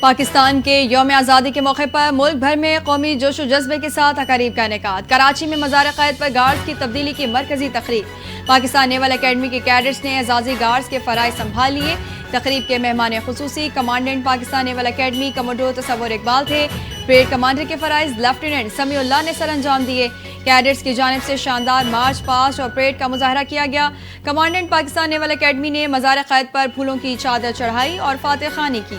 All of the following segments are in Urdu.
پاکستان کے یوم آزادی کے موقع پر ملک بھر میں قومی جوش و جذبے کے ساتھ تقریب کا انعقاد۔ کراچی میں مزار قائد پر گارڈز کی تبدیلی کی مرکزی تقریب۔ پاکستان نیول اکیڈمی کے کیڈٹس نے اعزازی گارڈز کے فرائض سنبھال لیے۔ تقریب کے مہمان خصوصی کمانڈنٹ پاکستان نیول اکیڈمی کموڈور تصور اقبال تھے۔ پریڈ کمانڈر کے فرائض لیفٹیننٹ سمیع اللہ نے سر انجام دیے۔ کیڈٹس کی جانب سے شاندار مارچ پاسٹ اور پریڈ کا مظاہرہ کیا گیا۔ کمانڈنٹ پاکستان نیول اکیڈمی نے مزار قائد پر پھولوں کی چادر چڑھائی اور فاتح خوانی کی۔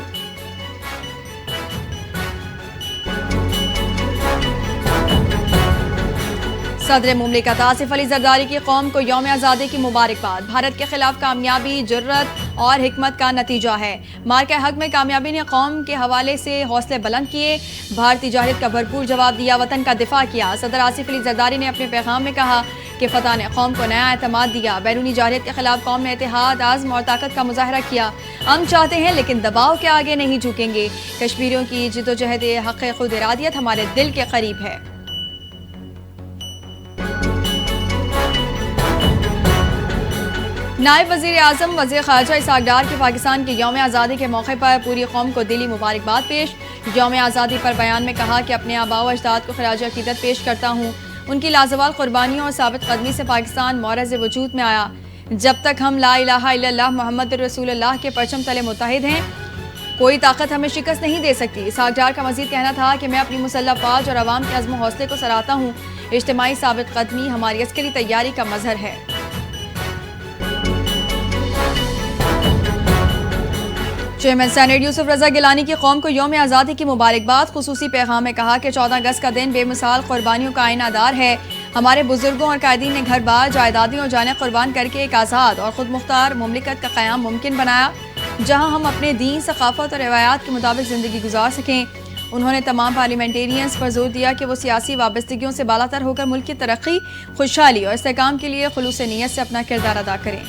صدر مملکت آصف علی زرداری کی قوم کو یوم آزادی کی مبارکباد۔ بھارت کے خلاف کامیابی جرأت اور حکمت کا نتیجہ ہے۔ مارکہ حق میں کامیابی نے قوم کے حوالے سے حوصلے بلند کیے۔ بھارتی جارحیت کا بھرپور جواب دیا، وطن کا دفاع کیا۔ صدر آصف علی زرداری نے اپنے پیغام میں کہا کہ فتح نے قوم کو نیا اعتماد دیا۔ بیرونی جارحیت کے خلاف قوم نے اتحاد، عزم اور طاقت کا مظاہرہ کیا۔ ہم چاہتے ہیں لیکن دباؤ کے آگے نہیں جھکیں گے۔ کشمیریوں کی جدوجہد حق خود ارادیت ہمارے دل کے قریب ہے۔ نائب وزیر اعظم وزیر خارجہ اسحاق ڈار کی پاکستان کے یوم آزادی کے موقع پر پوری قوم کو دلی مبارکباد پیش۔ یوم آزادی پر بیان میں کہا کہ اپنے آباء و اجداد کو خراج عقیدت پیش کرتا ہوں۔ ان کی لازوال قربانیوں اور ثابت قدمی سے پاکستان معرض وجود میں آیا۔ جب تک ہم لا الہ الا اللہ محمد رسول اللہ کے پرچم تلے متحد ہیں، کوئی طاقت ہمیں شکست نہیں دے سکتی۔ اسحاق ڈار کا مزید کہنا تھا کہ میں اپنی مسلح فوج اور عوام کے عزم و حوصلے کو سراہتا ہوں۔ اجتماعی ثابت قدمی ہماری عسکری تیاری کا مظہر ہے۔ چیئرمین سینیٹ یوسف رضا گیلانی کی قوم کو یوم آزادی کی مبارکباد۔ خصوصی پیغام میں کہا کہ 14 اگست کا دن بے مثال قربانیوں کا آئینہ دار ہے۔ ہمارے بزرگوں اور قائدین نے گھر بار، جائیدادیں اور جانیں قربان کر کے ایک آزاد اور خود مختار مملکت کا قیام ممکن بنایا، جہاں ہم اپنے دین، ثقافت اور روایات کے مطابق زندگی گزار سکیں۔ انہوں نے تمام پارلیمنٹیرینز پر زور دیا کہ وہ سیاسی وابستگیوں سے بالاتر ہو کر ملک کی ترقی، خوشحالی اور استحکام کے لیے خلوص نیت سے اپنا کردار ادا کریں۔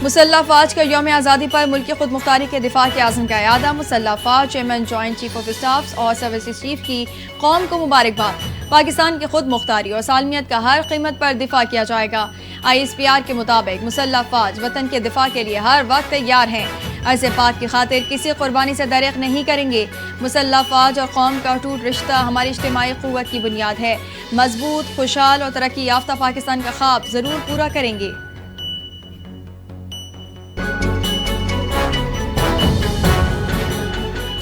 مسلح فوج کا یوم آزادی پر ملکی خود مختاری کے دفاع کے عزم کا اعادہ۔ مسلح فوج chairman joint chief of staff اور سروسز چیف کی قوم کو مبارکباد۔ پاکستان کی خود مختاری اور سالمیت کا ہر قیمت پر دفاع کیا جائے گا۔ ISPR کے مطابق مسلح فوج وطن کے دفاع کے لیے ہر وقت تیار ہیں۔ عرض پاک کی خاطر کسی قربانی سے دریغ نہیں کریں گے۔ مسلح فوج اور قوم کا اٹوٹ رشتہ ہماری اجتماعی قوت کی بنیاد ہے۔ مضبوط، خوشحال اور ترقی یافتہ پاکستان کا خواب ضرور پورا کریں گے۔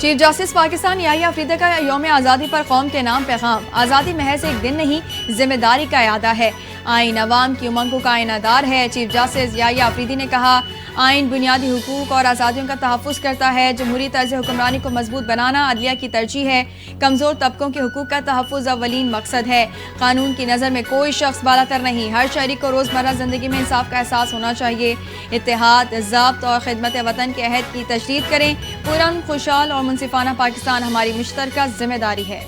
چیف جسٹس پاکستان یحییٰ افریدی کا یوم آزادی پر قوم کے نام پیغام۔ آزادی محض ایک دن نہیں، ذمہ داری کا اعادہ ہے۔ آئین عوام کی امنگوں کا آئینہ دار ہے۔ چیف جسٹس یحییٰ افریدی نے کہا، آئین بنیادی حقوق اور آزادیوں کا تحفظ کرتا ہے۔ جمہوری طرز حکمرانی کو مضبوط بنانا عدلیہ کی ترجیح ہے۔ کمزور طبقوں کے حقوق کا تحفظ اولین مقصد ہے۔ قانون کی نظر میں کوئی شخص بالاتر نہیں۔ ہر شہری کو روزمرہ زندگی میں انصاف کا احساس ہونا چاہیے۔ اتحاد، ضبط اور خدمت وطن کے عہد کی تجدید کریں۔ پرامن، خوشحال اور منصفانہ پاکستان ہماری مشترکہ ذمہ داری ہے۔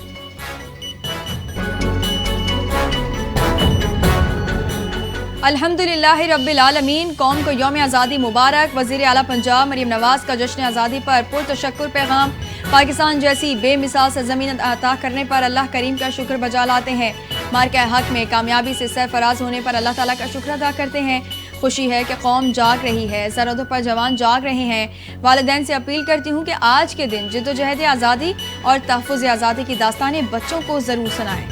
الحمدللہ رب العالمین، قوم کو یوم آزادی مبارک۔ وزیر اعلیٰ پنجاب مریم نواز کا جشن آزادی پر پرتشکر پیغام۔ پاکستان جیسی بے مثال سرزمین عطا کرنے پر اللہ کریم کا شکر بجا لاتے ہیں۔ مارکہ حق میں کامیابی سے سرفراز ہونے پر اللہ تعالیٰ کا شکر ادا کرتے ہیں۔ خوشی ہے کہ قوم جاگ رہی ہے، سرحدوں پر جوان جاگ رہے ہیں۔ والدین سے اپیل کرتی ہوں کہ آج کے دن جدوجہد آزادی اور تحفظ آزادی کی داستانیں بچوں کو ضرور سنائیں۔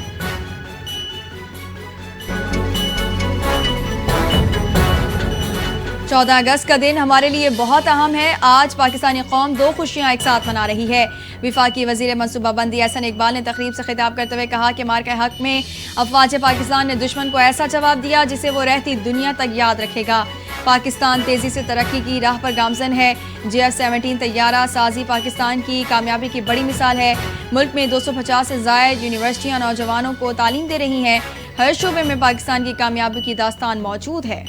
14 اگست کا دن ہمارے لیے بہت اہم ہے۔ آج پاکستانی قوم دو خوشیاں ایک ساتھ منا رہی ہے۔ وفاقی وزیر منصوبہ بندی احسن اقبال نے تقریب سے خطاب کرتے ہوئے کہا کہ مارکہ حق میں افواج پاکستان نے دشمن کو ایسا جواب دیا جسے وہ رہتی دنیا تک یاد رکھے گا۔ پاکستان تیزی سے ترقی کی راہ پر گامزن ہے۔ JF-17 طیارہ سازی پاکستان کی کامیابی کی بڑی مثال ہے۔ ملک میں 250 سے زائد یونیورسٹیاں نوجوانوں کو تعلیم دے رہی ہیں۔ ہر شعبے میں پاکستان کی کامیابی کی داستان موجود ہے۔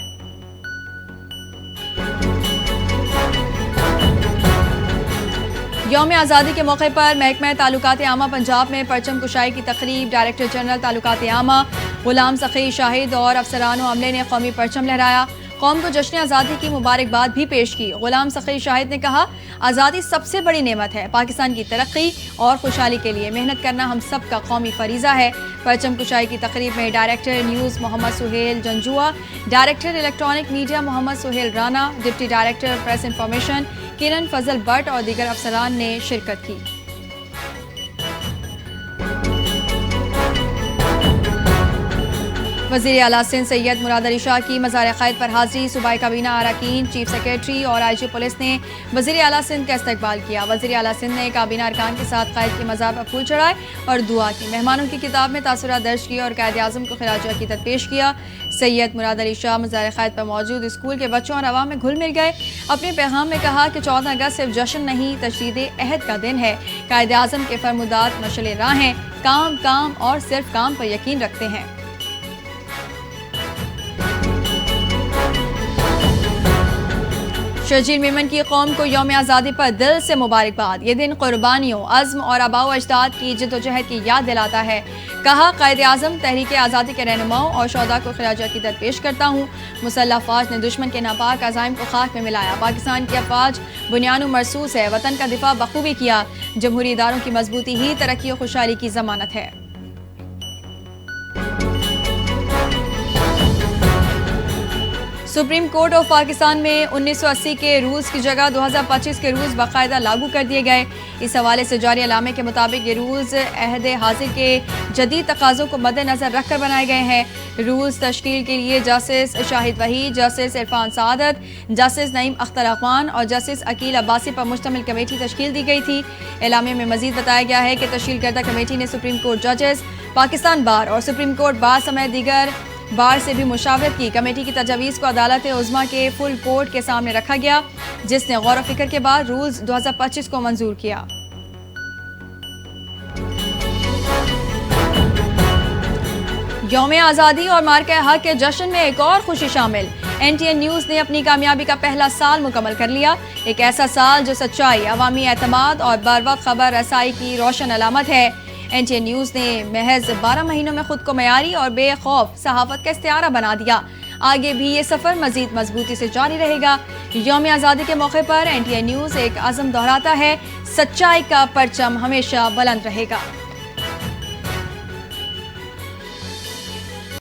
یوم آزادی کے موقع پر محکمہ تعلقات عامہ پنجاب میں پرچم کشائی کی تقریب۔ ڈائریکٹر جنرل تعلقات عامہ غلام سخی شاہد اور افسران و عملے نے قومی پرچم لہرایا۔ قوم کو جشن آزادی کی مبارکباد بھی پیش کی۔ غلام سخی شاہد نے کہا آزادی سب سے بڑی نعمت ہے، پاکستان کی ترقی اور خوشحالی کے لیے محنت کرنا ہم سب کا قومی فریضہ ہے۔ پرچم کشائی کی تقریب میں director news Muhammad Sohail Janjua, director electronic media Muhammad Sohail Rana, deputy director press information Kiran Fazal but اور دیگر افسران نے شرکت کی۔ وزیر اعلیٰ سندھ سید مراد علی شاہ کی مزار قائد پر حاضری، صوبائی کابینہ اراکین، چیف سیکریٹری اور آئی جی پولیس نے وزیر اعلیٰ سندھ کا استقبال کیا۔ وزیر اعلیٰ سندھ نے کابینہ ارکان کے ساتھ قائد کی مزار پر پھول چڑھائے اور دعا کی۔ مہمانوں کی کتاب میں تاثرات درج کیے اور قائد اعظم کو خراج عقیدت پیش کیا۔ سید مراد علی شاہ مزار قائد پر موجود اسکول کے بچوں اور عوام میں گھل مل گئے۔ اپنے پیغام میں کہا کہ 14 اگست صرف جشن نہیں، تجدید عہد کا دن ہے۔ قائد اعظم کے فرمودات مشعل راہ ہیں، کام کام اور صرف کام پر یقین رکھتے ہیں۔ شرجیل میمن کی قوم کو یوم آزادی پر دل سے مبارکباد۔ یہ دن قربانیوں، عزم اور آباء و اجداد کی جد و جہد کی یاد دلاتا ہے۔ کہا قائد اعظم تحریک آزادی کے رہنماؤں اور شہداء کو خراج عقیدت پیش کرتا ہوں۔ مسلح افواج نے دشمن کے ناپاک عزائم کو خاک میں ملایا۔ پاکستان کی افواج بنیان و مرصوص ہے، وطن کا دفاع بخوبی کیا۔ جمہوری اداروں کی مضبوطی ہی ترقی و خوشحالی کی ضمانت ہے۔ سپریم کورٹ آف پاکستان میں 1980 کے رولز کی جگہ 2025 کے رولز باقاعدہ لاگو کر دیے گئے۔ اس حوالے سے جاری علامے کے مطابق یہ رولز عہد حاضر کے جدید تقاضوں کو مد نظر رکھ کر بنائے گئے ہیں۔ رولز تشکیل کے لیے جسٹس شاہد وحید، جسٹس عرفان سعادت، جسٹس نعیم اختر افغان اور جسٹس عقیل عباسی پر مشتمل کمیٹی تشکیل دی گئی تھی۔ اعلامیے میں مزید بتایا گیا ہے کہ تشکیل کردہ کمیٹی نے سپریم کورٹ ججز، پاکستان بار اور سپریم کورٹ بار سمیت دیگر بار سے بھی مشاورت کی۔ کمیٹی کی تجاویز کو عدالت عظمیٰ کے فل کورٹ کے سامنے رکھا گیا، جس نے غور و فکر کے بعد رولز 2025 کو منظور کیا۔ یوم آزادی اور مارکہ حق کے جشن میں ایک اور خوشی شامل۔ NTN نیوز نے اپنی کامیابی کا پہلا سال مکمل کر لیا۔ ایک ایسا سال جو سچائی، عوامی اعتماد اور بروقت خبر رسائی کی روشن علامت ہے۔ NTN نیوز نے محض 12 مہینوں میں خود کو معیاری اور بے خوف صحافت کا استعارہ بنا دیا۔ آگے بھی یہ سفر مزید مضبوطی سے جاری رہے گا۔ یوم آزادی کے موقع پر NTN نیوز ایک عزم دہراتا ہے، سچائی کا پرچم ہمیشہ بلند رہے گا۔